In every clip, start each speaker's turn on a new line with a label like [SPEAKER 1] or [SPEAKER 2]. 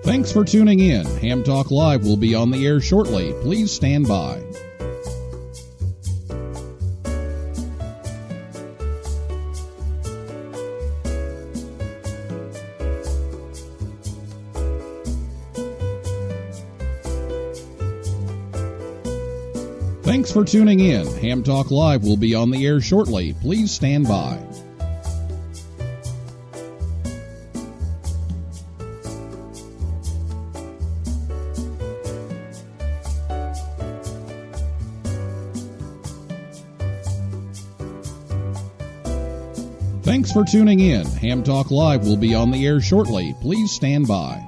[SPEAKER 1] Thanks for tuning in. Ham Talk Live will be on the air shortly. Please stand by. Thanks for tuning in. Ham Talk Live will be on the air shortly. Please stand by. Thanks for tuning in. Ham Talk Live will be on the air shortly. Please stand by.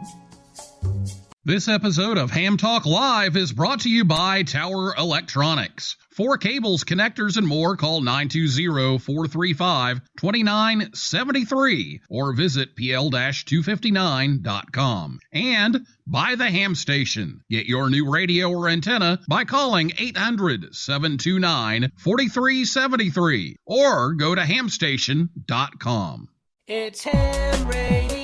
[SPEAKER 1] This episode of Ham Talk Live is brought to you by Tower Electronics. For cables, connectors, and more, call 920-435-2973 or visit pl-259.com. And by the Ham Station. Get your new radio or antenna by calling 800-729-4373 or go to hamstation.com.
[SPEAKER 2] It's Ham Radio.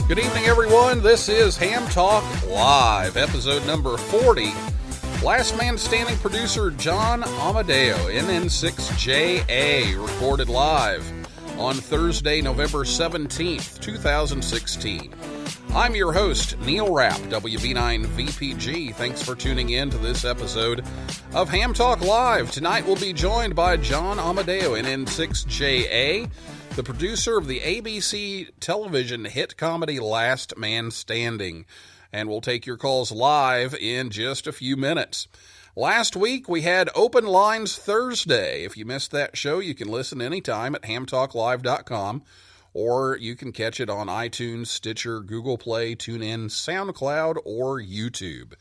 [SPEAKER 1] Good evening, everyone. This is Ham Talk Live, episode number 40. Last Man Standing producer John Amodeo, NN6JA, recorded live on Thursday, November 17th, 2016. I'm your host, Neil Rapp, WB9VPG. Thanks for tuning in to this episode of Ham Talk Live. Tonight we'll be joined by John Amodeo, NN6JA, the producer of the ABC television hit comedy Last Man Standing. And we'll take your calls live in just a few minutes. Last week, we had Open Lines Thursday. If you missed that show, you can listen anytime at hamtalklive.com, or you can catch it on iTunes, Stitcher, Google Play, TuneIn, SoundCloud, or YouTube.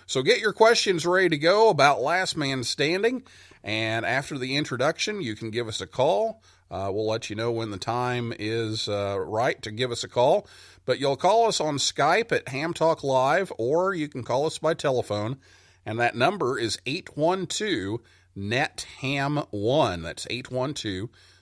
[SPEAKER 1] So get your questions ready to go about Last Man Standing, and after the introduction, you can give us a call. We'll let you know when the time is right to give us a call. But you'll call us on Skype at Ham Talk Live, or you can call us by telephone, and that number is 812-NET-HAM1. That's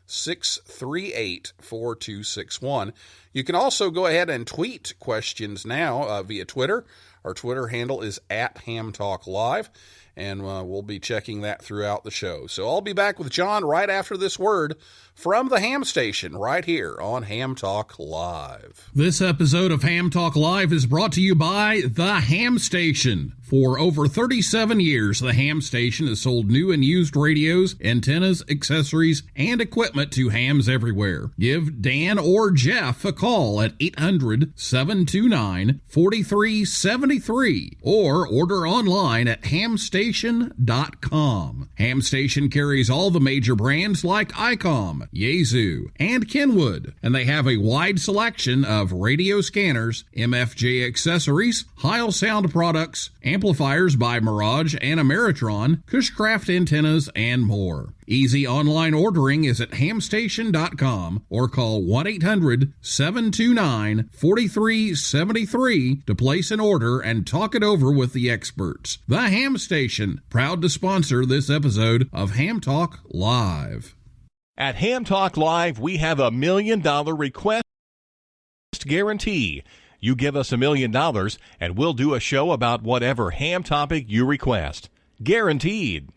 [SPEAKER 1] 812-638-4261. You can also go ahead and tweet questions now via Twitter. Our Twitter handle is at Ham Talk Live, and we'll be checking that throughout the show. So I'll be back with John right after this word from the Ham Station right here on Ham Talk Live. This episode of Ham Talk Live is brought to you by the Ham Station. For over 37 years, the Ham Station has sold new and used radios, antennas, accessories, and equipment to hams everywhere. Give Dan or Jeff a call at 800-729-4373 or order online at hamstation.com. Ham Station carries all the major brands like ICOM, Yaesu, and Kenwood, and they have a wide selection of radio scanners, MFJ accessories, Heil sound products, amplifiers by Mirage and Ameritron, Cushcraft antennas, and more. Easy online ordering is at hamstation.com or call 1-800-729-4373 to place an order and talk it over with the experts. The Ham Station, proud to sponsor this episode of Ham Talk Live.
[SPEAKER 3] At Ham Talk Live, we have $1 million request guarantee. You give us $1 million, and we'll do a show about whatever ham topic you request. Guaranteed.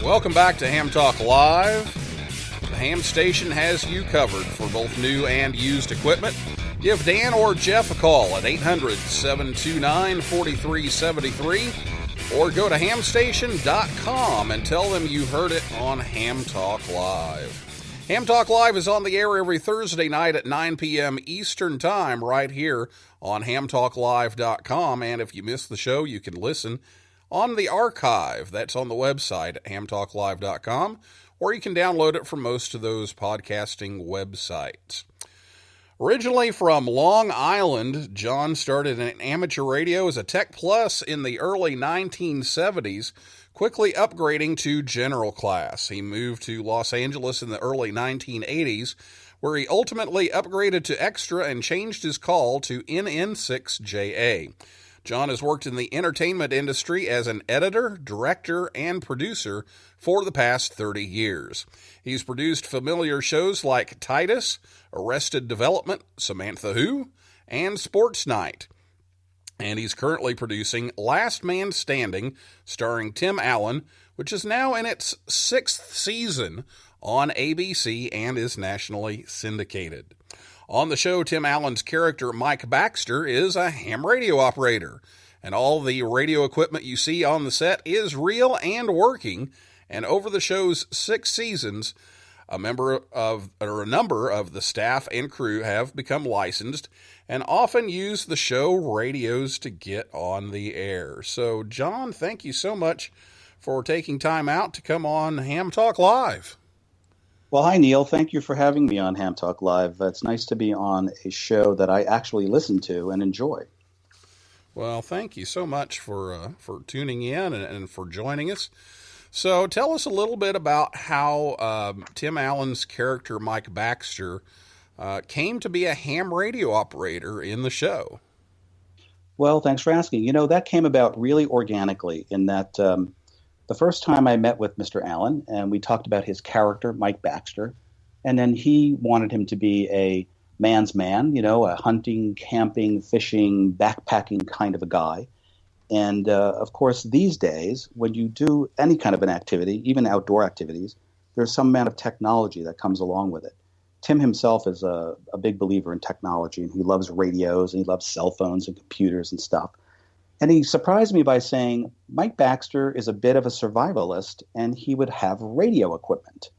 [SPEAKER 1] Welcome back to Ham Talk Live. The Ham Station has you covered for both new and used equipment. Give Dan or Jeff a call at 800-729-4373 or go to hamstation.com and tell them you heard it on Ham Talk Live. Ham Talk Live is on the air every Thursday night at 9 p.m. Eastern Time right here on hamtalklive.com, and if you miss the show, you can listen on the archive. That's on the website at HamTalkLive.com, or you can download it from most of those podcasting websites. Originally from Long Island, John started in amateur radio as a Tech Plus in the early 1970s, quickly upgrading to general class. He moved to Los Angeles in the early 1980s, where he ultimately upgraded to Extra and changed his call to NN6JA. John has worked in the entertainment industry as an editor, director, and producer for the past 30 years. He's produced familiar shows like Titus, Arrested Development, Samantha Who, and Sports Night. And he's currently producing Last Man Standing, starring Tim Allen, which is now in its 6th season on ABC and is nationally syndicated. On the show, Tim Allen's character, Mike Baxter, is a ham radio operator, and all the radio equipment you see on the set is real and working, and over the show's 6 seasons, a number of the staff and crew have become licensed and often use the show radios to get on the air. So, John, thank you so much for taking time out to come on Ham Talk Live.
[SPEAKER 4] Well, hi, Neil. Thank you for having me on Ham Talk Live. It's nice to be on a show that I actually listen to and enjoy.
[SPEAKER 1] Well, thank you so much for tuning in and for joining us. So tell us a little bit about how Tim Allen's character, Mike Baxter, came to be a ham radio operator in the show.
[SPEAKER 4] Well, thanks for asking. You know, that came about really organically in that the first time I met with Mr. Allen, and we talked about his character, Mike Baxter, and then he wanted him to be a man's man, you know, a hunting, camping, fishing, backpacking kind of a guy. And, of course, these days, when you do any kind of an activity, even outdoor activities, there's some amount of technology that comes along with it. Tim himself is a big believer in technology, and he loves radios, and he loves cell phones and computers and stuff. And he surprised me by saying, Mike Baxter is a bit of a survivalist, and he would have radio equipment.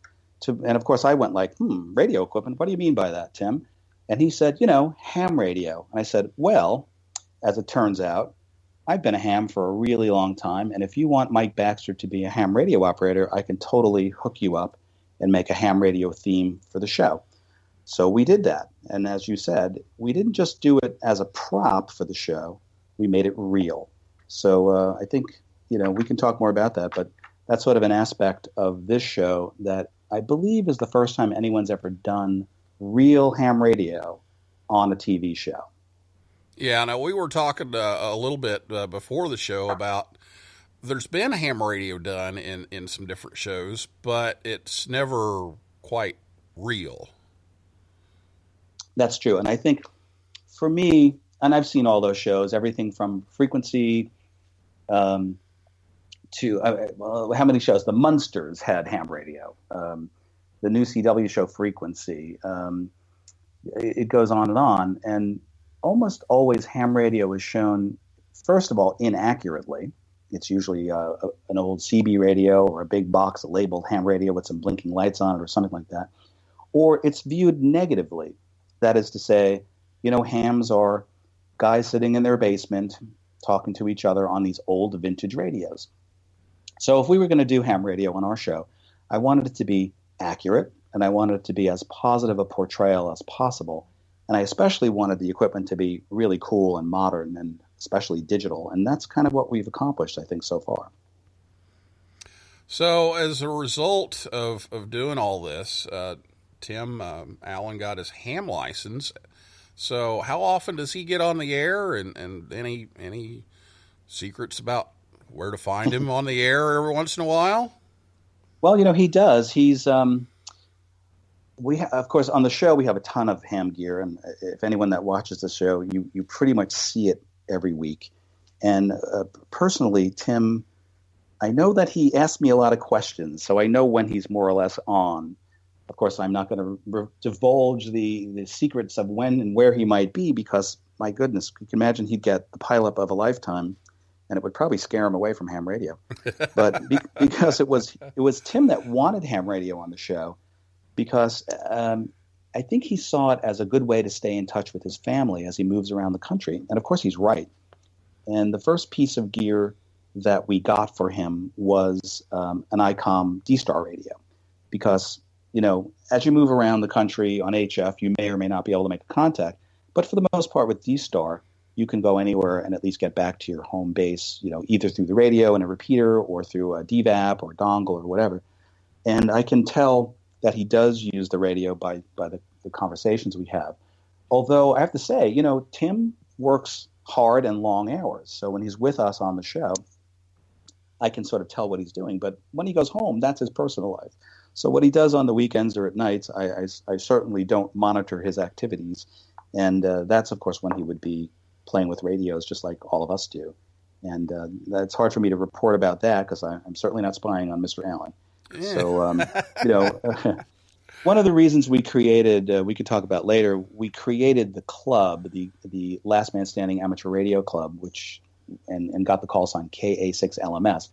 [SPEAKER 4] And, of course, I went like, radio equipment? What do you mean by that, Tim? And he said, you know, ham radio. And I said, well, as it turns out, I've been a ham for a really long time, and if you want Mike Baxter to be a ham radio operator, I can totally hook you up and make a ham radio theme for the show. So we did that. And as you said, we didn't just do it as a prop for the show. We made it real. So I think, you know, we can talk more about that, but that's sort of an aspect of this show that I believe is the first time anyone's ever done real ham radio on a TV show.
[SPEAKER 1] Yeah, now we were talking a little bit before the show about there's been ham radio done in some different shows, but it's never quite real.
[SPEAKER 4] That's true. And I think for me, and I've seen all those shows, everything from Frequency to how many shows? The Munsters had ham radio. The new CW show Frequency. It goes on. And almost always ham radio is shown, first of all, inaccurately. It's usually an old CB radio or a big box labeled ham radio with some blinking lights on it or something like that. Or it's viewed negatively. That is to say, you know, hams are guys sitting in their basement talking to each other on these old vintage radios. So if we were going to do ham radio on our show, I wanted it to be accurate, and I wanted it to be as positive a portrayal as possible. And I especially wanted the equipment to be really cool and modern and especially digital. And that's kind of what we've accomplished, I think, so far.
[SPEAKER 1] So as a result of doing all this, Tim Allen got his ham license. So how often does he get on the air, and any secrets about where to find him on the air every once in a while?
[SPEAKER 4] Well, you know, he does. He's of course, on the show, we have a ton of ham gear. And if anyone that watches the show, you pretty much see it every week. And personally, Tim, I know that he asks me a lot of questions, so I know when he's more or less on. Of course, I'm not going to divulge the secrets of when and where he might be because, my goodness, you can imagine he'd get the pileup of a lifetime, and it would probably scare him away from ham radio. But because it was Tim that wanted ham radio on the show, because I think he saw it as a good way to stay in touch with his family as he moves around the country. And, of course, he's right. And the first piece of gear that we got for him was an ICOM D-Star radio, because, as you move around the country on HF, you may or may not be able to make a contact. But for the most part with D-Star, you can go anywhere and at least get back to your home base, either through the radio and a repeater or through a DVAP or dongle or whatever. And I can tell that he does use the radio by the conversations we have. Although I have to say, Tim works hard and long hours. So when he's with us on the show, I can sort of tell what he's doing. But when he goes home, that's his personal life. So what he does on the weekends or at nights, I certainly don't monitor his activities. And that's, of course, when he would be playing with radios just like all of us do. And it's hard for me to report about that because I'm certainly not spying on Mr. Allen. Yeah. So, one of the reasons we created, we could talk about later, we created the club, the Last Man Standing Amateur Radio Club, and got the call sign KA6LMS,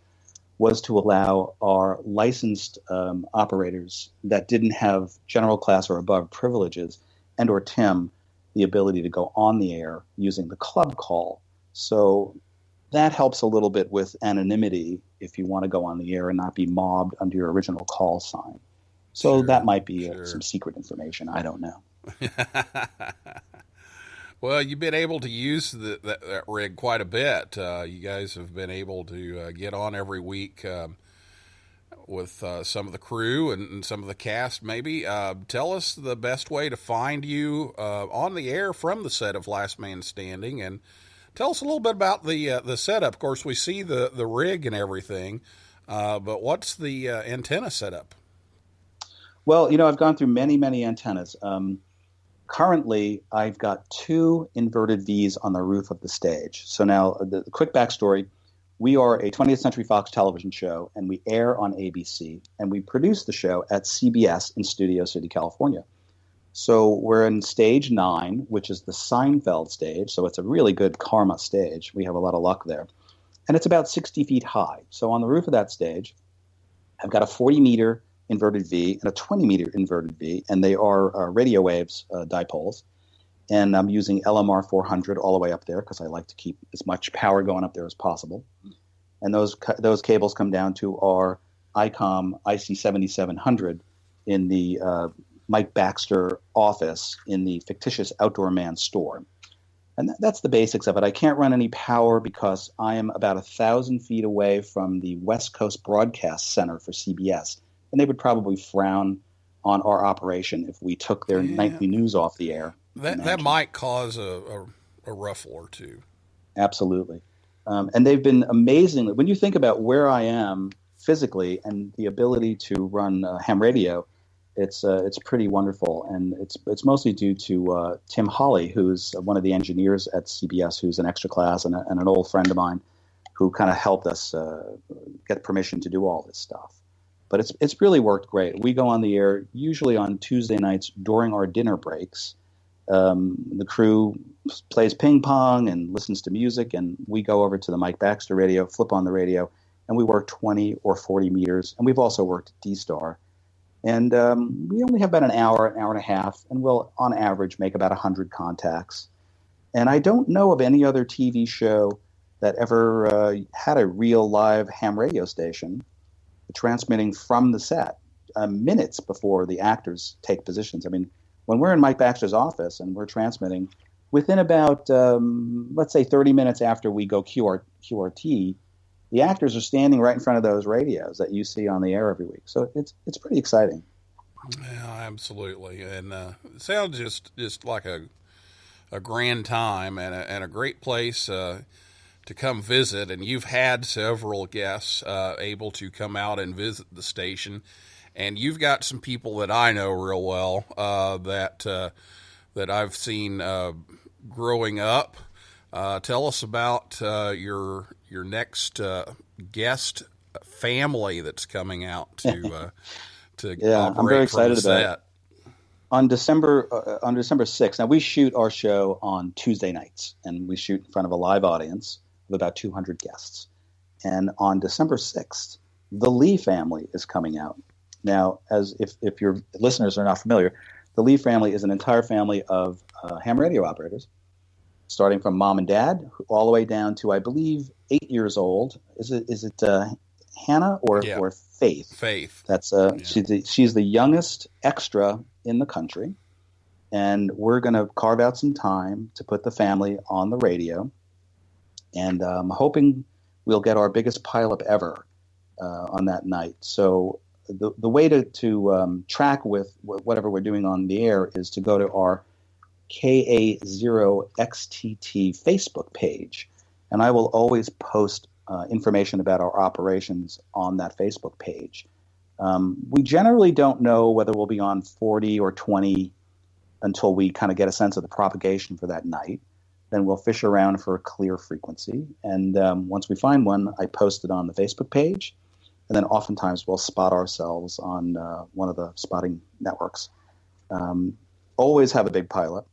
[SPEAKER 4] was to allow our licensed operators that didn't have general class or above privileges and or Tim the ability to go on the air using the club call. So that helps a little bit with anonymity if you want to go on the air and not be mobbed under your original call sign. So that might be some secret information. I don't know.
[SPEAKER 1] Well, you've been able to use that rig quite a bit. You guys have been able to get on every week with some of the crew and some of the cast, maybe. Tell us the best way to find you on the air from the set of Last Man Standing, and tell us a little bit about the setup. Of course, we see the rig and everything, but what's the antenna setup?
[SPEAKER 4] Well, I've gone through many, many antennas. Currently, I've got 2 inverted Vs on the roof of the stage. So now, the quick backstory. We are a 20th Century Fox television show, and we air on ABC, and we produce the show at CBS in Studio City, California. So we're in stage 9, which is the Seinfeld stage, so it's a really good karma stage. We have a lot of luck there. And it's about 60 feet high. So on the roof of that stage, I've got a 40-meter inverted V and a 20-meter inverted V, and they are radio waves, dipoles. And I'm using LMR 400 all the way up there because I like to keep as much power going up there as possible. And those cables come down to our ICOM IC 7700 in the Mike Baxter office in the fictitious Outdoor Man store. And that's the basics of it. I can't run any power because I am about 1,000 feet away from the West Coast Broadcast Center for CBS. And they would probably frown on our operation if we took their nightly news off the air.
[SPEAKER 1] That might cause a ruffle or two.
[SPEAKER 4] Absolutely. And they've been amazingly, when you think about where I am physically and the ability to run ham radio, it's pretty wonderful. And it's mostly due to Tim Hawley, who's one of the engineers at CBS, who's an extra class and an old friend of mine who kind of helped us get permission to do all this stuff. But it's really worked great. We go on the air usually on Tuesday nights during our dinner breaks. The crew plays ping pong and listens to music, and we go over to the Mike Baxter radio, flip on the radio, and we work 20 or 40 meters. And we've also worked D-Star. And we only have about an hour and a half, and we'll, on average, make about 100 contacts. And I don't know of any other TV show that ever had a real live ham radio station transmitting from the set minutes before the actors take positions. I mean, when we're in Mike Baxter's office and we're transmitting, within about, let's say 30 minutes after we go QRT, the actors are standing right in front of those radios that you see on the air every week. So it's pretty exciting.
[SPEAKER 1] Yeah, absolutely. And it sounds just like a grand time and a great place to come visit. And you've had several guests able to come out and visit the station. And you've got some people that I know real well that I've seen growing up. Tell us about your next guest family that's coming out to
[SPEAKER 4] yeah, I'm very excited about it. On December 6th. Now we shoot our show on Tuesday nights, and we shoot in front of a live audience of about 200 guests. And on December 6th, the Lee family is coming out. Now, as if your listeners are not familiar, the Lee family is an entire family of ham radio operators. starting from mom and dad all the way down to, I believe, 8 years old. Is it Hannah or Faith?
[SPEAKER 1] Faith.
[SPEAKER 4] That's she's the youngest extra in the country, and we're going to carve out some time to put the family on the radio, and I'm hoping we'll get our biggest pileup ever on that night. So the way to track with whatever we're doing on the air is to go to our KA0XTT Facebook page, and I will always post information about our operations on that Facebook page. We generally don't know whether we'll be on 40 or 20 until we kind of get a sense of the propagation for that night. Then we'll fish around for a clear frequency, and once we find one, I post it on the Facebook page, and then oftentimes we'll spot ourselves on one of the spotting networks. Always have a big pilot,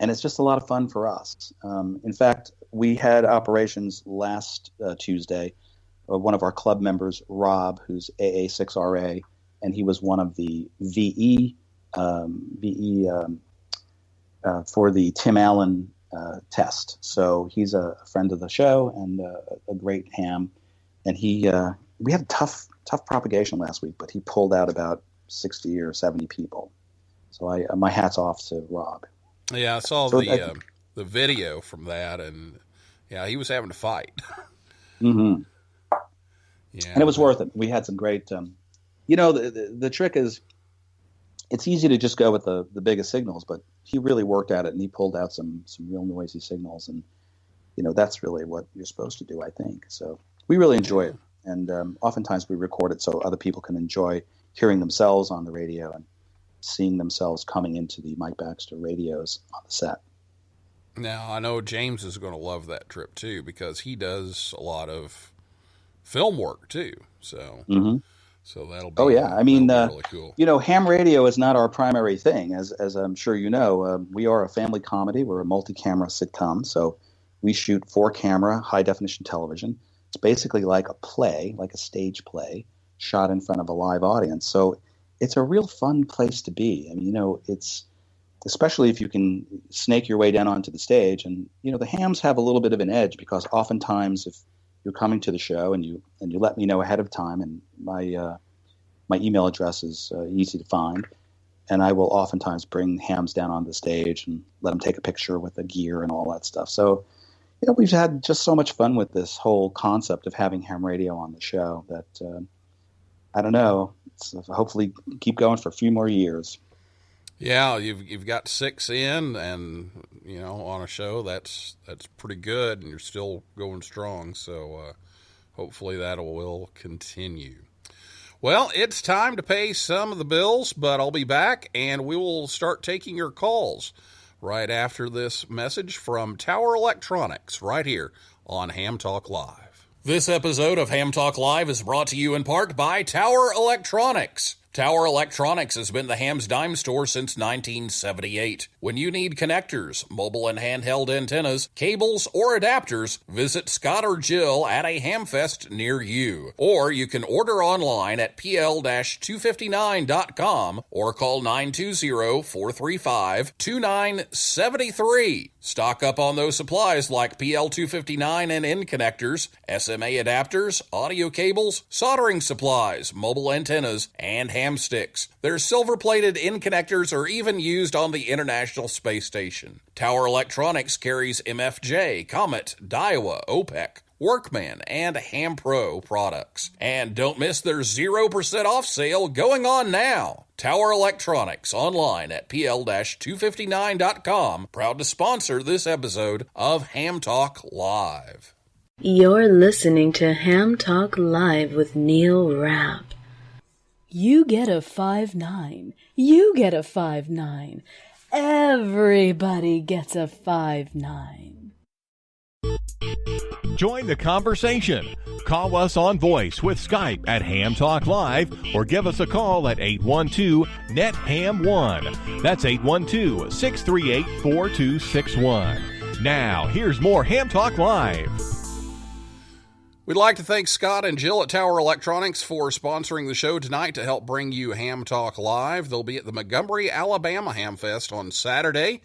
[SPEAKER 4] and it's just a lot of fun for us. In fact, we had operations last Tuesday. One of our club members, Rob, who's AA6RA, and he was one of the VE for the Tim Allen test. So he's a friend of the show and a great ham. And we had tough propagation last week, but he pulled out about 60 or 70 people. So my hat's off to Rob.
[SPEAKER 1] Yeah, I saw the video from that, and yeah, he was having to fight.
[SPEAKER 4] Mm-hmm.
[SPEAKER 1] Yeah,
[SPEAKER 4] and it was worth it. We had some great. The trick is, it's easy to just go with the biggest signals, but he really worked at it, and he pulled out some real noisy signals, and that's really what you're supposed to do, I think. So we really enjoy it, and oftentimes we record it so other people can enjoy hearing themselves on the radio and seeing themselves coming into the Mike Baxter radios on the set.
[SPEAKER 1] Now, I know James is going to love that trip, too, because he does a lot of film work, too. So so that'll be, I mean, really cool.
[SPEAKER 4] Ham radio is not our primary thing, as I'm sure you know. We are a family comedy. We're a multi-camera sitcom, so we shoot 4-camera, high-definition television. It's basically like a play, like a stage play, shot in front of a live audience. So it's a real fun place to be. I mean, it's especially if you can snake your way down onto the stage. And the hams have a little bit of an edge because oftentimes if you're coming to the show and you let me know ahead of time, and my email address is easy to find, and I will oftentimes bring hams down on the stage and let them take a picture with the gear and all that stuff. So we've had just so much fun with this whole concept of having ham radio on the show that I don't know. Hopefully keep going for a few more years.
[SPEAKER 1] Yeah, you've got 6 in, and on a show that's pretty good, and you're still going strong. So hopefully that will continue. Well, it's time to pay some of the bills, but I'll be back, and we will start taking your calls right after this message from Tower Electronics right here on Ham Talk Live. This episode of Ham Talk Live is brought to you in part by Tower Electronics. Tower Electronics has been the ham's dime store since 1978. When you need connectors, mobile and handheld antennas, cables, or adapters, visit Scott or Jill at a hamfest near you. Or you can order online at pl-259.com or call 920-435-2973. Stock up on those supplies like PL259 and N connectors, SMA adapters, audio cables, soldering supplies, mobile antennas, and ham sticks. Their silver-plated N connectors are even used on the International Space Station. Tower Electronics carries MFJ, Comet, Daiwa, OPEC, Workman, and Ham Pro products. And don't miss their 0% off sale going on now. Tower Electronics, online at pl-259.com, proud to sponsor this episode of Ham Talk Live.
[SPEAKER 5] You're listening to Ham Talk Live with Neil Rapp.
[SPEAKER 2] You get a 5-9. You get a 5-9. Everybody gets a 5-9.
[SPEAKER 3] Join the conversation. Call us on voice with Skype at Ham Talk Live or give us a call at 812-NET-HAM1. That's 812-638-4261. Now, here's more Ham Talk Live.
[SPEAKER 1] We'd like to thank Scott and Jill at Tower Electronics for sponsoring the show tonight to help bring you Ham Talk Live. They'll be at the Montgomery, Alabama Ham Fest on Saturday,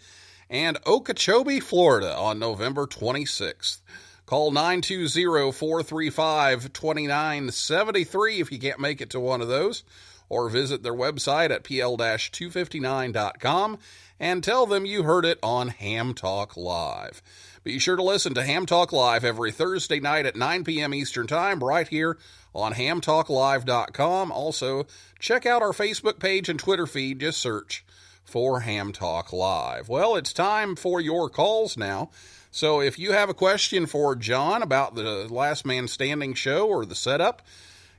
[SPEAKER 1] and Okeechobee, Florida on November 26th. Call 920-435-2973 if you can't make it to one of those, or visit their website at pl-259.com and tell them you heard it on Ham Talk Live. Be sure to listen to Ham Talk Live every Thursday night at 9 p.m. Eastern Time right here on HamTalkLive.com. Also, check out our Facebook page and Twitter feed. Just search for Ham Talk Live. Well, it's time for your calls now. So if you have a question for John about the Last Man Standing show or the setup,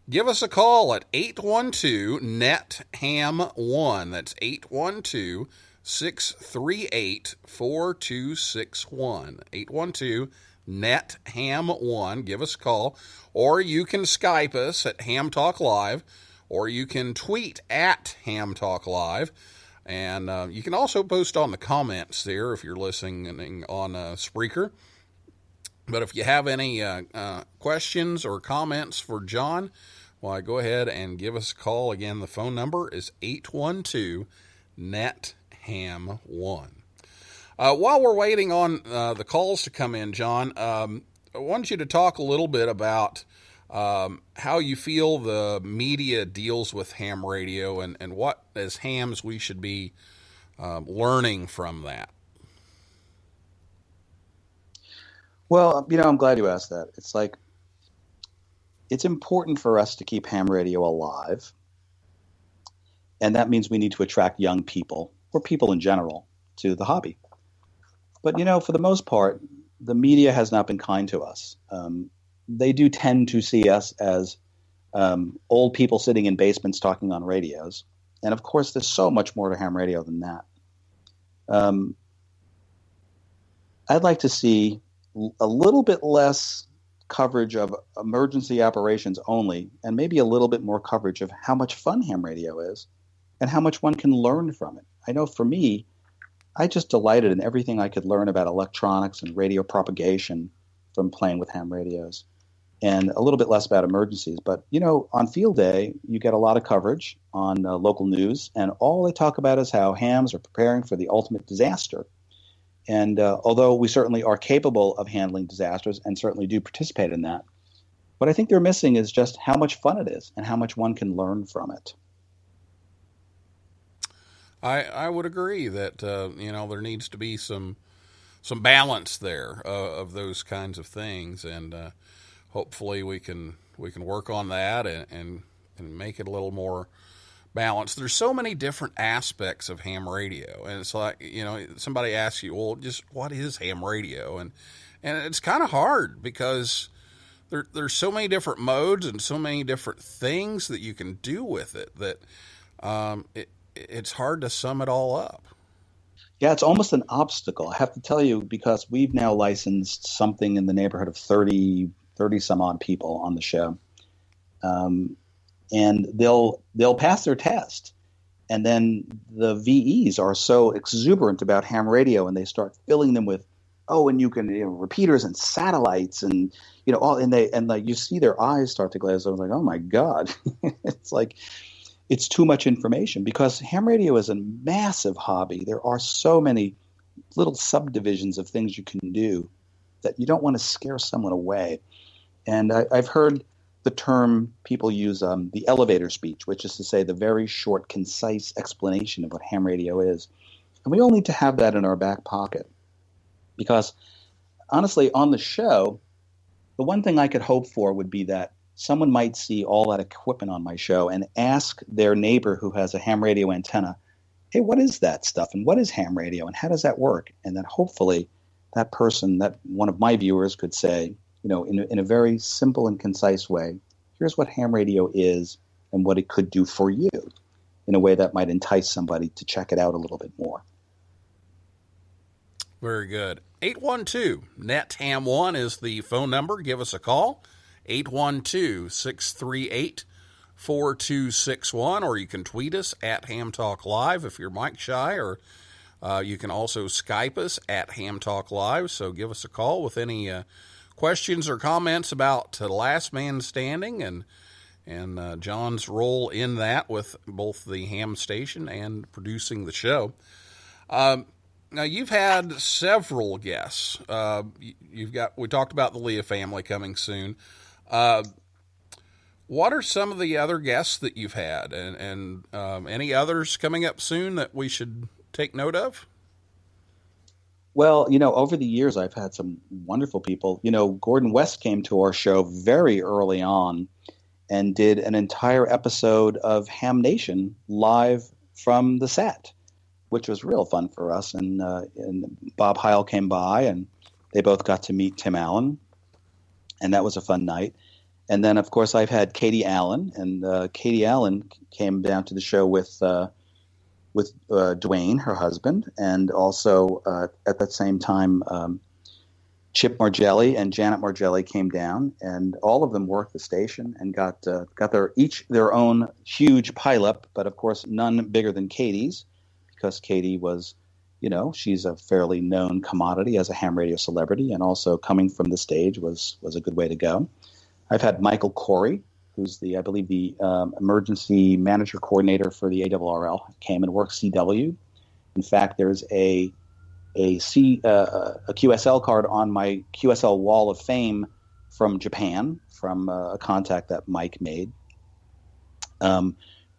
[SPEAKER 1] give us a call at 812-NET-HAM1. That's 812-638-4261. 812-NET-HAM1. Give us a call. Or you can Skype us at Ham Talk Live, or you can tweet at Ham Talk Live. And you can also post on the comments there if you're listening on Spreaker. But if you have any questions or comments for John, why, go ahead and give us a call. Again, the phone number is 812-NET-HAM1. While we're waiting on the calls to come in, John, I want you to talk a little bit about how you feel the media deals with ham radio and what, as hams, we should be learning from that.
[SPEAKER 4] Well, I'm glad you asked that. It's like, it's important for us to keep ham radio alive. And that means we need to attract young people, or people in general, to the hobby. But, for the most part, the media has not been kind to us. They do tend to see us as old people sitting in basements talking on radios. And of course, there's so much more to ham radio than that. I'd like to see a little bit less coverage of emergency operations only, and maybe a little bit more coverage of how much fun ham radio is and how much one can learn from it. I know for me, I just delighted in everything I could learn about electronics and radio propagation from playing with ham radios. And a little bit less about emergencies. But, on field day, you get a lot of coverage on local news, and all they talk about is how hams are preparing for the ultimate disaster. And although we certainly are capable of handling disasters and certainly do participate in that, what I think they're missing is just how much fun it is and how much one can learn from it.
[SPEAKER 1] I would agree that, there needs to be some balance there of those kinds of things, and hopefully we can work on that and make it a little more balanced. There's so many different aspects of ham radio, and it's like, somebody asks you, well, just what is ham radio? And it's kind of hard because there's so many different modes and so many different things that you can do with it that it's hard to sum it all up.
[SPEAKER 4] Yeah, it's almost an obstacle, I have to tell you, because we've now licensed something in the neighborhood of 30 some odd people on the show. And they'll pass their test. And then the VEs are so exuberant about ham radio, and they start filling them with, and you can, repeaters and satellites and, all, and like you see their eyes start to glaze over, like, oh my God. It's like, it's too much information, because ham radio is a massive hobby. There are so many little subdivisions of things you can do that you don't want to scare someone away. And I've heard the term people use, the elevator speech, which is to say the very short, concise explanation of what ham radio is. And we all need to have that in our back pocket. Because honestly, on the show, the one thing I could hope for would be that someone might see all that equipment on my show and ask their neighbor who has a ham radio antenna, hey, what is that stuff? And what is ham radio? And how does that work? And then hopefully that person, that one of my viewers could say, in a very simple and concise way, here's what ham radio is and what it could do for you, in a way that might entice somebody to check it out a little bit more.
[SPEAKER 1] Very good. 812-NET-HAM1 is the phone number. Give us a call. 812-638-4261, or you can tweet us at HamTalkLive if you're mic shy, or you can also Skype us at HamTalkLive. So give us a call with any questions or comments about Last Man Standing and John's role in that with both the ham station and producing the show. Now you've had several guests. We talked about the Leah family coming soon. What are some of the other guests that you've had, and any others coming up soon that we should take note of?
[SPEAKER 4] Well, over the years, I've had some wonderful people. Gordon West came to our show very early on and did an entire episode of Ham Nation live from the set, which was real fun for us. And Bob Heil came by, and they both got to meet Tim Allen, and that was a fun night. And then, of course, I've had Katie Allen, and Katie Allen came down to the show with Dwayne, her husband, and also at that same time, Chip Margelli and Janet Margelli came down, and all of them worked the station and got their own huge pileup, but of course none bigger than Katie's, because Katie was, she's a fairly known commodity as a ham radio celebrity, and also coming from the stage was a good way to go. I've had Michael Corey, who's I believe the emergency manager coordinator for the ARRL, came and worked CW. In fact, there's a QSL card on my QSL wall of fame from Japan, from a contact that Mike made.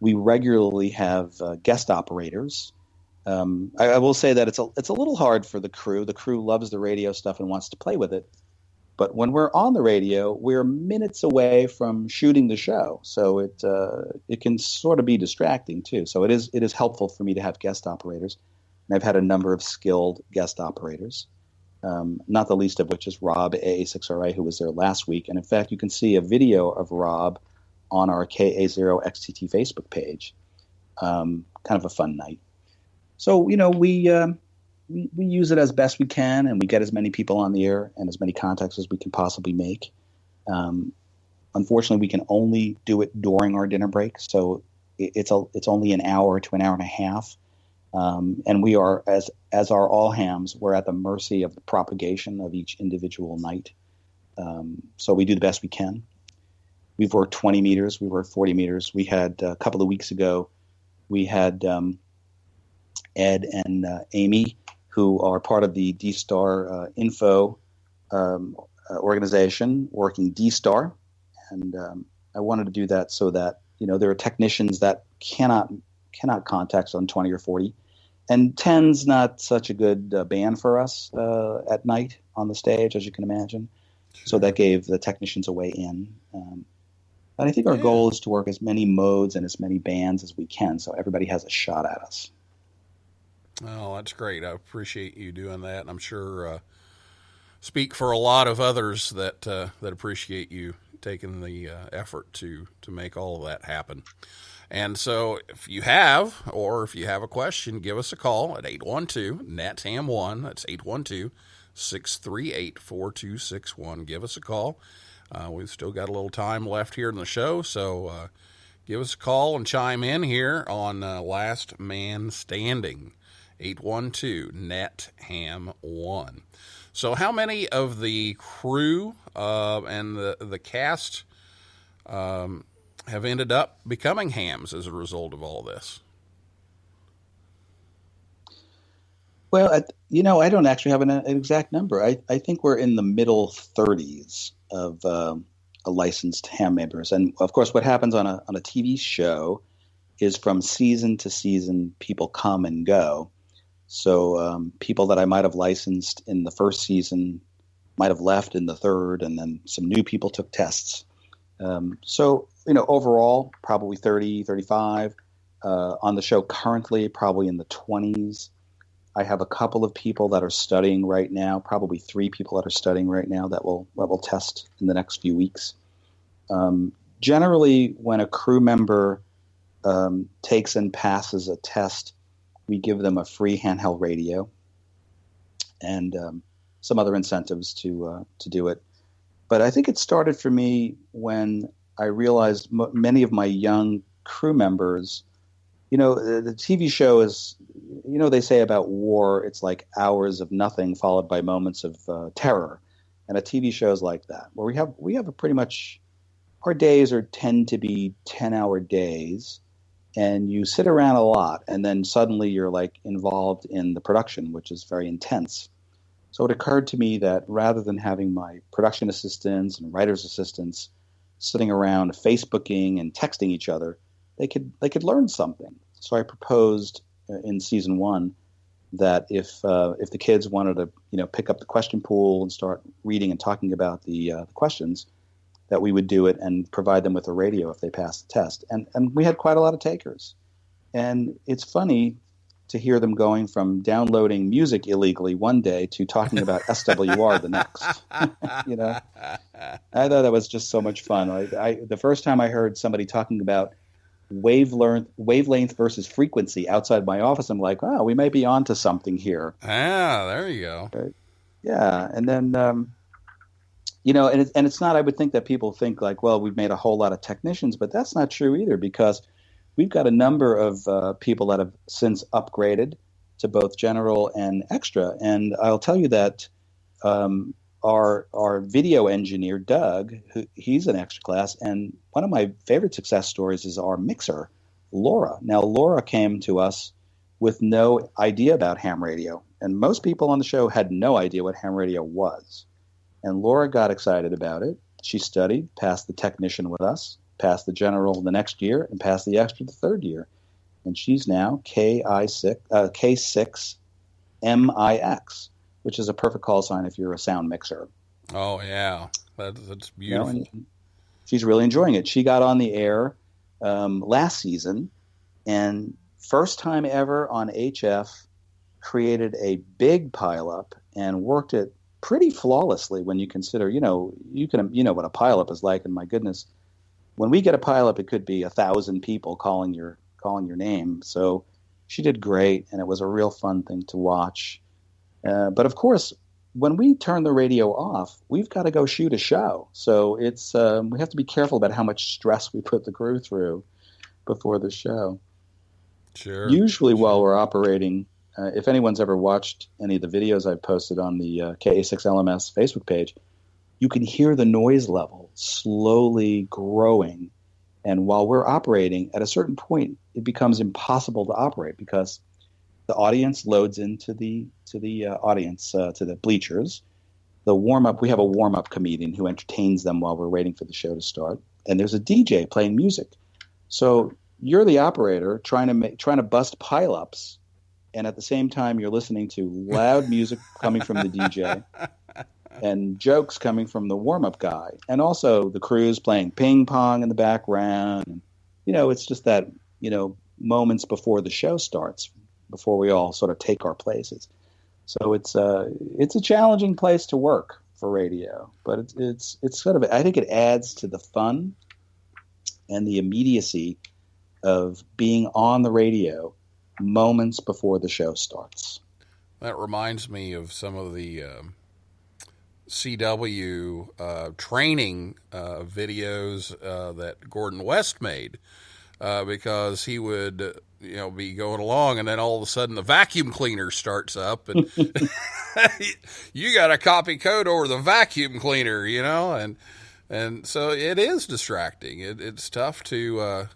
[SPEAKER 4] We regularly have guest operators. I will say that it's a little hard for the crew. The crew loves the radio stuff and wants to play with it. But when we're on the radio, we're minutes away from shooting the show, so it can sort of be distracting too. So it is helpful for me to have guest operators, and I've had a number of skilled guest operators, not the least of which is Rob AA6RA, who was there last week. And in fact, you can see a video of Rob on our KA0XTT Facebook page. Kind of a fun night. So we use it as best we can, and we get as many people on the air and as many contacts as we can possibly make. Unfortunately, we can only do it during our dinner break, so it's only an hour to an hour and a half. And we are, as are all hams, we're at the mercy of the propagation of each individual night. So we do the best we can. We've worked 20 meters. We worked 40 meters. We had a couple of weeks ago, we had Ed and Amy, who are part of the D-Star Info organization, working D-Star. And I wanted to do that so that, there are technicians that cannot contact on 20 or 40. And 10's not such a good band for us at night on the stage, as you can imagine. Sure. So that gave the technicians a way in. But I think our goal is to work as many modes and as many bands as we can, so everybody has a shot at us.
[SPEAKER 1] Oh, that's great. I appreciate you doing that. And I'm sure speak for a lot of others that appreciate you taking the effort to make all of that happen. And so if you have a question, give us a call at 812-NET-HAM1. That's 812-638-4261. Give us a call. We've still got a little time left here in the show, so give us a call and chime in here on Last Man Standing. 812-NET-HAM1. So how many of the crew and the cast have ended up becoming hams as a result of all this?
[SPEAKER 4] Well, I don't actually have an exact number. I think we're in the middle 30s of licensed ham members. And, of course, what happens on a TV show is from season to season, people come and go. So people that I might have licensed in the first season might have left in the third, and then some new people took tests. So, overall, probably 30, 35. On the show currently, probably in the 20s. I have a couple of people that are studying right now, probably 3 people that are studying right now that will test in the next few weeks. Generally, when a crew member takes and passes a test, we give them a free handheld radio and some other incentives to do it. But I think it started for me when I realized many of my young crew members, the TV show is, they say about war, it's like hours of nothing followed by moments of terror. And a TV show is like that, where we have a pretty much, our days tend to be 10-hour days. and you sit around a lot, and then suddenly you're like involved in the production, which is very intense. So it occurred to me that rather than having my production assistants and writer's assistants sitting around Facebooking and texting each other, they could learn something. So I proposed in season 1 that if the kids wanted to pick up the question pool and start reading and talking about the questions, that we would do it and provide them with a radio if they passed the test. And we had quite a lot of takers. And it's funny to hear them going from downloading music illegally one day to talking about SWR the next. I thought that was just so much fun. The first time I heard somebody talking about wavelength versus frequency outside my office, I'm like, wow, we may be onto something here.
[SPEAKER 1] Ah, there you go.
[SPEAKER 4] Right? Yeah, and then and it's not. I would think that people think like, well, we've made a whole lot of technicians, but that's not true either, because we've got a number of people that have since upgraded to both general and extra. And I'll tell you that our video engineer, Doug, he's an extra class. And one of my favorite success stories is our mixer, Laura. Now, Laura came to us with no idea about ham radio. And most people on the show had no idea what ham radio was. And Laura got excited about it. She studied, passed the technician with us, passed the general the next year, and passed the extra the third year. And she's now K6 MIX, which is a perfect call sign if you're a sound mixer.
[SPEAKER 1] Oh, yeah. That's beautiful.
[SPEAKER 4] And she's really enjoying it. She got on the air last season, and first time ever on HF, created a big pileup and worked it pretty flawlessly when you consider, you know what a pileup is like, and my goodness, when we get a pileup, it could be 1,000 people calling your name. So she did great, and it was a real fun thing to watch. But of course, when we turn the radio off, we've got to go shoot a show. So it's we have to be careful about how much stress we put the crew through before the show.
[SPEAKER 1] Sure.
[SPEAKER 4] Usually, while we're operating, if anyone's ever watched any of the videos I've posted on the KA6LMS Facebook page, you can hear the noise level slowly growing. And while we're operating, at a certain point, it becomes impossible to operate because the audience loads into the audience, to the bleachers. The warm-up, we have a warm-up comedian who entertains them while we're waiting for the show to start. And there's a DJ playing music. So you're the operator trying to bust pileups, and at the same time you're listening to loud music coming from the DJ and jokes coming from the warm-up guy. And also the crew's playing ping pong in the background. And, it's just that, moments before the show starts, before we all sort of take our places. So it's a challenging place to work for radio, but it's sort of, I think it adds to the fun and the immediacy of being on the radio moments before the show starts.
[SPEAKER 1] That reminds me of some of the CW training videos that Gordon West made, because he would be going along, and then all of a sudden the vacuum cleaner starts up, and you got to copy code over the vacuum cleaner, and so it is distracting. It's tough to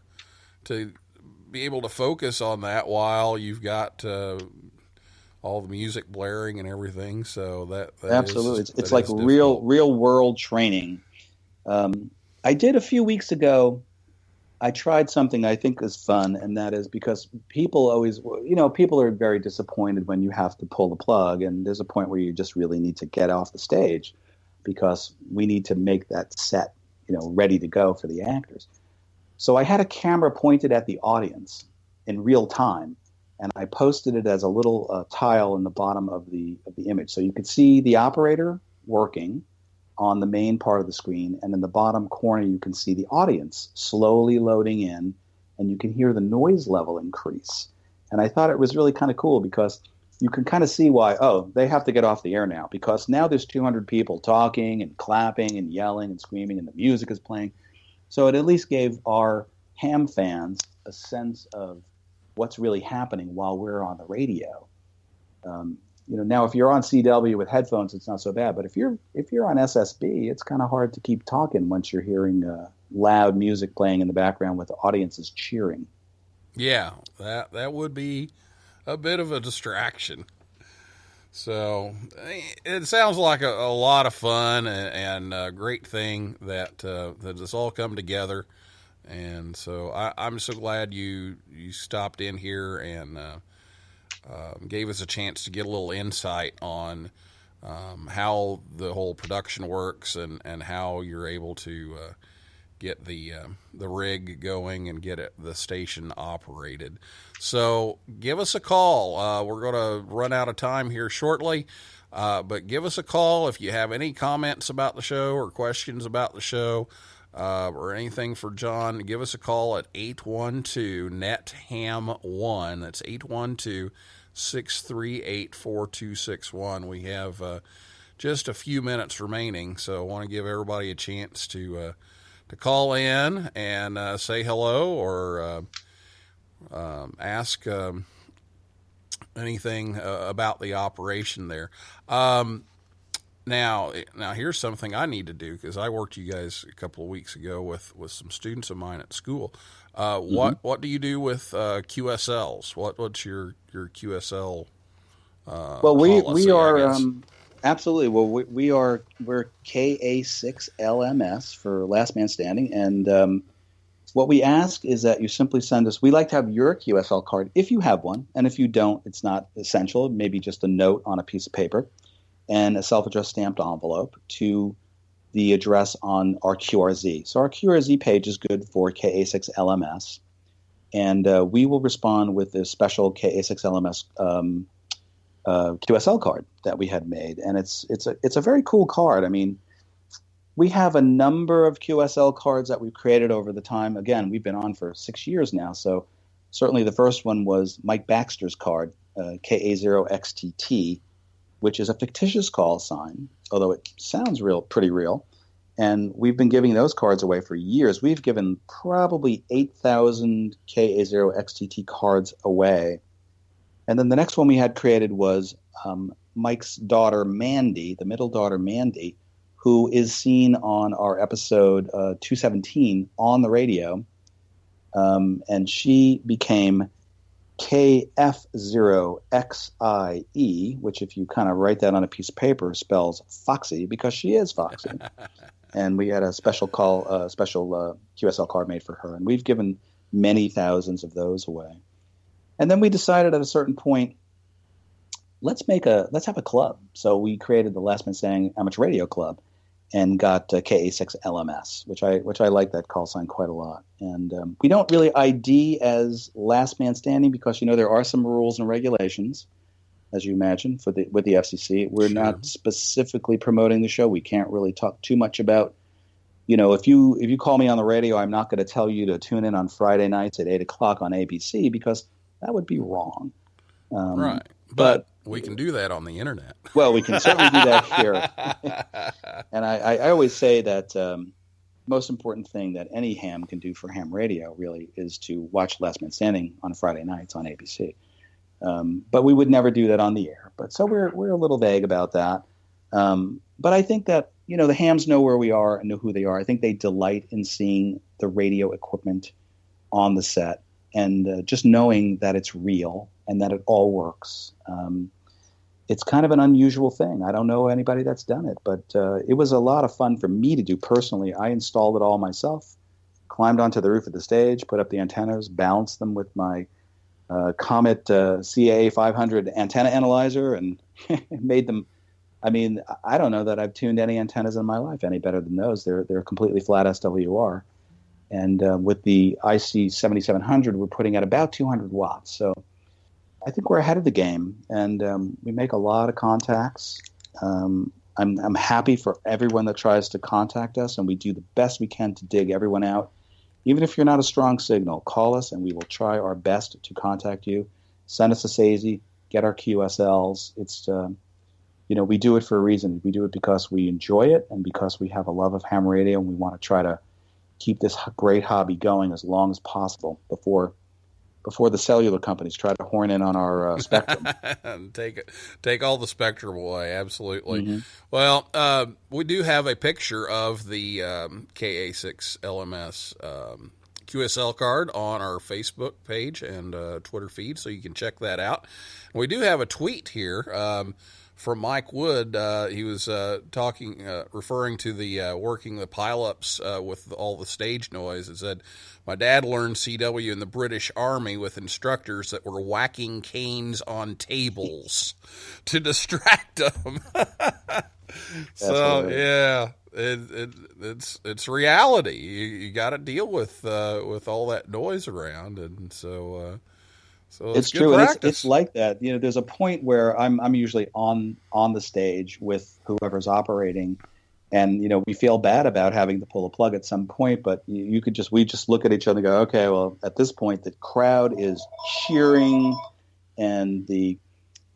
[SPEAKER 1] be able to focus on that while you've got all the music blaring and everything. So that
[SPEAKER 4] absolutely, it's like real world training. I did a few weeks ago. I tried something I think is fun, and that is because people always, people are very disappointed when you have to pull the plug, and there's a point where you just really need to get off the stage because we need to make that set, ready to go for the actors. So I had a camera pointed at the audience in real time, and I posted it as a little tile in the bottom of the image. So you could see the operator working on the main part of the screen, and in the bottom corner you can see the audience slowly loading in, and you can hear the noise level increase. And I thought it was really kind of cool because you can kind of see why, they have to get off the air now, because now there's 200 people talking and clapping and yelling and screaming, and the music is playing. So it at least gave our ham fans a sense of what's really happening while we're on the radio. Now if you're on CW with headphones, it's not so bad. But if you're on SSB, it's kind of hard to keep talking once you're hearing loud music playing in the background with the audiences cheering.
[SPEAKER 1] Yeah, that would be a bit of a distraction. So it sounds like a lot of fun and a great thing that it's all come together. And so I'm so glad you stopped in here and gave us a chance to get a little insight on how the whole production works and how you're able to get the rig going and get the station operated. So give us a call. We're going to run out of time here shortly, but give us a call if you have any comments about the show or questions about the show or anything for John. Give us a call at 812-NET-HAM1. That's 812-638-4261. We have just a few minutes remaining, so I want to give everybody a chance to call in and say hello or ask anything about the operation there. Now here's something I need to do, because I worked you guys a couple of weeks ago with some students of mine at school. What do you do with QSLs? What's your QSL?
[SPEAKER 4] Well, we
[SPEAKER 1] policy,
[SPEAKER 4] are absolutely. Well, we're KA6LMS for Last Man Standing, and what we ask is that you simply send us. We like to have your QSL card if you have one, and if you don't, it's not essential. Maybe just a note on a piece of paper and a self-addressed stamped envelope to the address on our QRZ. So our QRZ page is good for KA6LMS, and we will respond with a special KA6LMS QSL card that we had made, and it's a very cool card. I mean, we have a number of QSL cards that we've created over the time. Again, we've been on for 6 years now, so certainly the first one was Mike Baxter's card, KA0XTT, which is a fictitious call sign, although it sounds pretty real. And we've been giving those cards away for years. We've given probably 8,000 KA0XTT cards away. And then the next one we had created was Mike's daughter, Mandy, the middle daughter, Mandy, who is seen on our episode 217 on the radio. And she became KF0XIE, which if you kind of write that on a piece of paper spells Foxy, because she is Foxy. And we had a special QSL card made for her. And we've given many thousands of those away. And then we decided at a certain point, let's have a club. So we created the Last Man Standing Amateur Radio Club and got KA6LMS, which I like that call sign quite a lot. And we don't really ID as Last Man Standing because, there are some rules and regulations, as you imagine, with the FCC. We're not specifically promoting the show. We can't really talk too much about, if you call me on the radio, I'm not going to tell you to tune in on Friday nights at 8 o'clock on ABC, because that would be wrong.
[SPEAKER 1] Right. But we can do that on the internet.
[SPEAKER 4] Well, we can certainly do that here. And I always say that most important thing that any ham can do for ham radio really is to watch Last Man Standing on Friday nights on ABC. But we would never do that on the air. But so we're a little vague about that. But I think that, the hams know where we are and know who they are. I think they delight in seeing the radio equipment on the set and just knowing that it's real and that it all works. It's kind of an unusual thing. I don't know anybody that's done it, but it was a lot of fun for me to do personally. I installed it all myself, climbed onto the roof of the stage, put up the antennas, balanced them with my Comet CAA 500 antenna analyzer, and made them. I mean, I don't know that I've tuned any antennas in my life any better than those. They're completely flat SWR. And with the IC 7700, we're putting at about 200 watts. So I think we're ahead of the game, and we make a lot of contacts. I'm happy for everyone that tries to contact us, and we do the best we can to dig everyone out. Even if you're not a strong signal, call us, and we will try our best to contact you. Send us a SAISY, get our QSLs. It's we do it for a reason. We do it because we enjoy it, and because we have a love of ham radio, and we want to try to keep this great hobby going as long as possible before the cellular companies try to horn in on our spectrum.
[SPEAKER 1] Take all the spectrum away. Absolutely.
[SPEAKER 4] Mm-hmm.
[SPEAKER 1] Well, we do have a picture of the KA6 LMS QSL card on our Facebook page and Twitter feed, so you can check that out. We do have a tweet here from Mike Wood. He was referring to the working the pile-ups with all the stage noise. It said, "My dad learned CW in the British Army with instructors that were whacking canes on tables to distract them." So yeah, it's reality. You got to deal with all that noise around, and so
[SPEAKER 4] it's true. And it's like that. You know, there's a point where I'm usually on the stage with whoever's operating, and you know, we feel bad about having to pull a plug at some point, but we just look at each other and go, okay, well, at this point the crowd is cheering, and the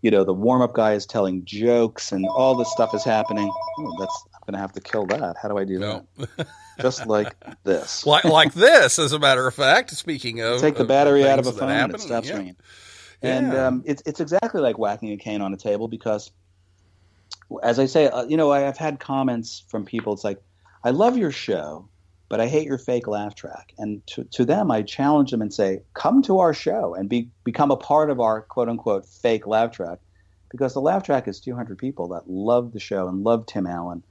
[SPEAKER 4] warm-up guy is telling jokes, and all this stuff is happening. Oh, I'm going to have to kill that. How do I do that? Just like this.
[SPEAKER 1] Like this, as a matter of fact. Speaking of,
[SPEAKER 4] take the battery out of a phone and it
[SPEAKER 1] happen,
[SPEAKER 4] stops
[SPEAKER 1] yeah.
[SPEAKER 4] ringing. And it's exactly like whacking a cane on a table, because, as I say, I've had comments from people. It's like, I love your show, but I hate your fake laugh track. And to them, I challenge them and say, come to our show and become a part of our quote-unquote fake laugh track, because the laugh track is 200 people that love the show and love Tim Allen,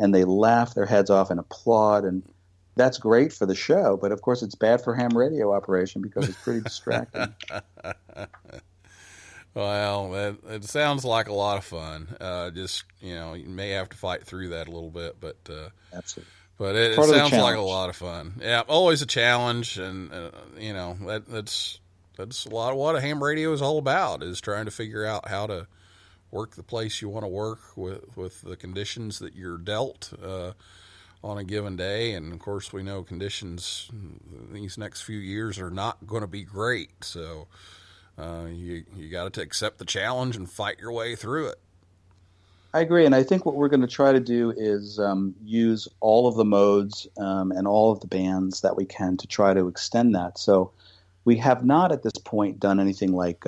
[SPEAKER 4] and they laugh their heads off and applaud, and that's great for the show, but of course it's bad for ham radio operation because it's pretty distracting.
[SPEAKER 1] Well, it sounds like a lot of fun. You may have to fight through that a little bit, but
[SPEAKER 4] absolutely.
[SPEAKER 1] But it sounds like a lot of fun. Yeah, always a challenge, and that's a lot of what a ham radio is all about, is trying to figure out how to work the place you want to work with the conditions that you're dealt on a given day. And of course, we know conditions these next few years are not going to be great, so you got to accept the challenge and fight your way through it.
[SPEAKER 4] I agree, and I think what we're going to try to do is use all of the modes and all of the bands that we can to try to extend that. So we have not at this point done anything like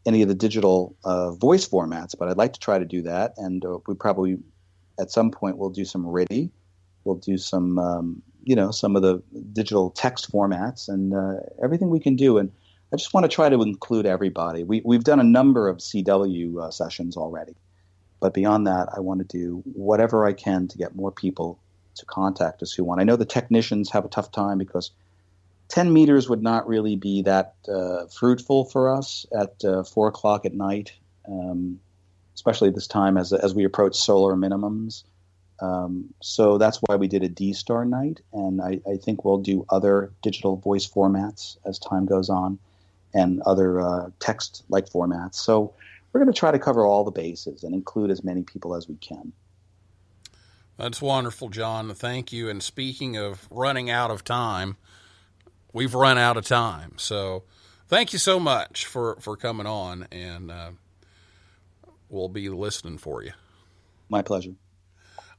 [SPEAKER 4] any of the digital voice formats, but I'd like to try to do that, and we probably at some point we'll do some RIDI, we'll do some some of the digital text formats, and everything we can do. And I just want to try to include everybody. We've done a number of CW sessions already. But beyond that, I want to do whatever I can to get more people to contact us who want. I know the technicians have a tough time because 10 meters would not really be that fruitful for us at 4 o'clock at night, especially this time as we approach solar minimums. So that's why we did a D-Star night, and I think we'll do other digital voice formats as time goes on, and other text-like formats. So we're going to try to cover all the bases and include as many people as we can.
[SPEAKER 1] That's wonderful, John. Thank you. And speaking of running out of time, we've run out of time. So thank you so much for coming on, and we'll be listening for you.
[SPEAKER 4] My pleasure.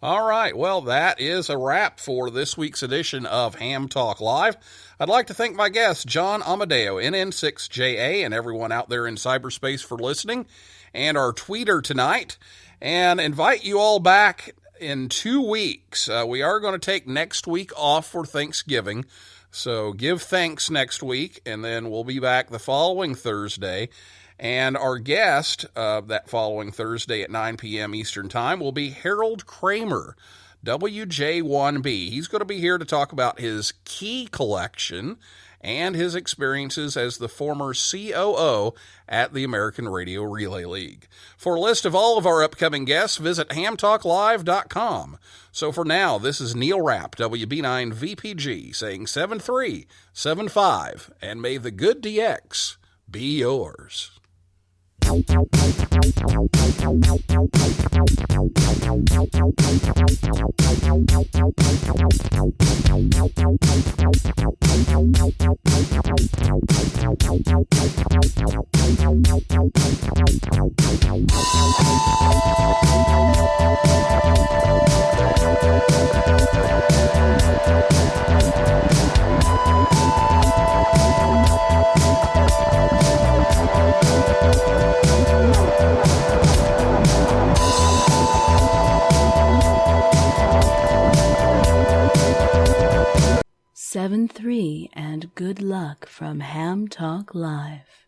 [SPEAKER 1] All right. Well, that is a wrap for this week's edition of Ham Talk Live. I'd like to thank my guest, John Amodeo, NN6JA, and everyone out there in cyberspace for listening, and our tweeter tonight, and invite you all back in 2 weeks. We are going to take next week off for Thanksgiving, so give thanks next week, and then we'll be back the following Thursday. And our guest that following Thursday at 9 p.m. Eastern Time will be Harold Kramer, WJ1B. He's going to be here to talk about his key collection and his experiences as the former COO at the American Radio Relay League. For a list of all of our upcoming guests, visit HamTalkLive.com. So for now, this is Neil Rapp, WB9VPG, saying 7375, and may the good DX be yours.
[SPEAKER 2] Seven three luck from Ham Talk Live.